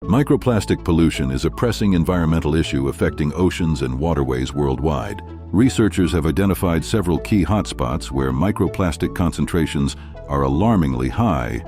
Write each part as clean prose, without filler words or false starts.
Microplastic pollution is a pressing environmental issue affecting oceans and waterways worldwide. Researchers have identified several key hotspots where microplastic concentrations are alarmingly high,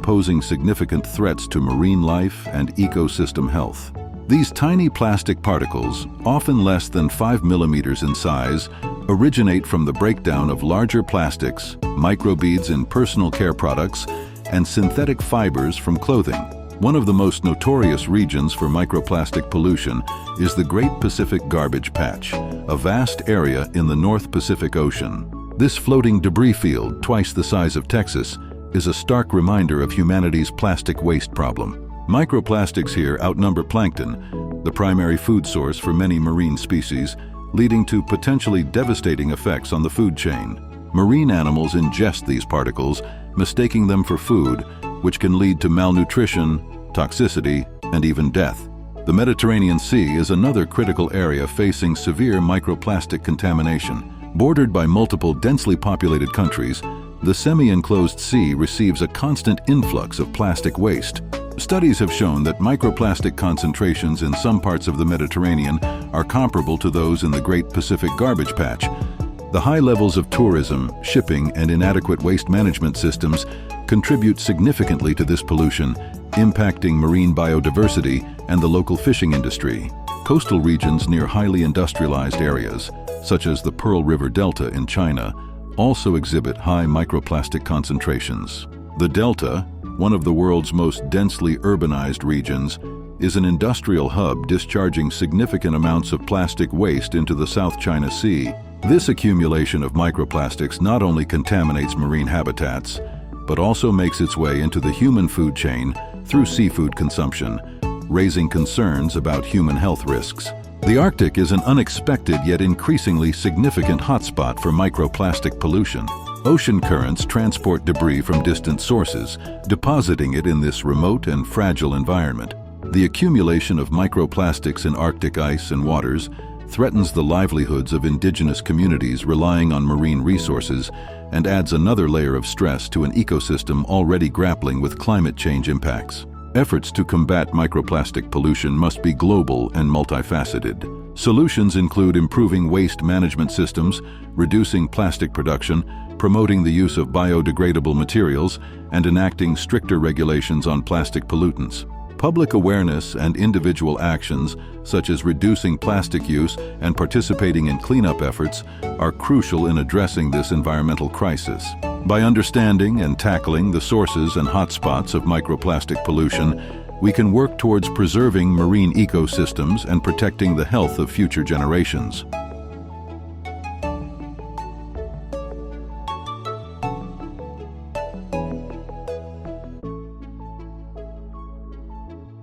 posing significant threats to marine life and ecosystem health. These tiny plastic particles, often less than 5 millimeters in size, originate from the breakdown of larger plastics, microbeads in personal care products, and synthetic fibers from clothing. One of the most notorious regions for microplastic pollution is the Great Pacific Garbage Patch, a vast area in the North Pacific Ocean. This floating debris field, twice the size of Texas, is a stark reminder of humanity's plastic waste problem. Microplastics here outnumber plankton, the primary food source for many marine species, leading to potentially devastating effects on the food chain. Marine animals ingest these particles, mistaking them for food, which can lead to malnutrition, toxicity, and even death. The Mediterranean Sea is another critical area facing severe microplastic contamination. Bordered by multiple densely populated countries, the semi-enclosed sea receives a constant influx of plastic waste. Studies have shown that microplastic concentrations in some parts of the Mediterranean are comparable to those in the Great Pacific Garbage Patch. The high levels of tourism, shipping, and inadequate waste management systems contribute significantly to this pollution, impacting marine biodiversity and the local fishing industry. Coastal regions near highly industrialized areas, such as the Pearl River Delta in China, also exhibit high microplastic concentrations. The Delta, one of the world's most densely urbanized regions, is an industrial hub discharging significant amounts of plastic waste into the South China Sea. This accumulation of microplastics not only contaminates marine habitats, but also makes its way into the human food chain through seafood consumption, raising concerns about human health risks. The Arctic is an unexpected yet increasingly significant hotspot for microplastic pollution. Ocean currents transport debris from distant sources, depositing it in this remote and fragile environment. The accumulation of microplastics in Arctic ice and waters threatens the livelihoods of indigenous communities relying on marine resources and adds another layer of stress to an ecosystem already grappling with climate change impacts. Efforts to combat microplastic pollution must be global and multifaceted. Solutions include improving waste management systems, reducing plastic production, promoting the use of biodegradable materials, and enacting stricter regulations on plastic pollutants. Public awareness and individual actions, such as reducing plastic use and participating in cleanup efforts, are crucial in addressing this environmental crisis. By understanding and tackling the sources and hotspots of microplastic pollution, we can work towards preserving marine ecosystems and protecting the health of future generations.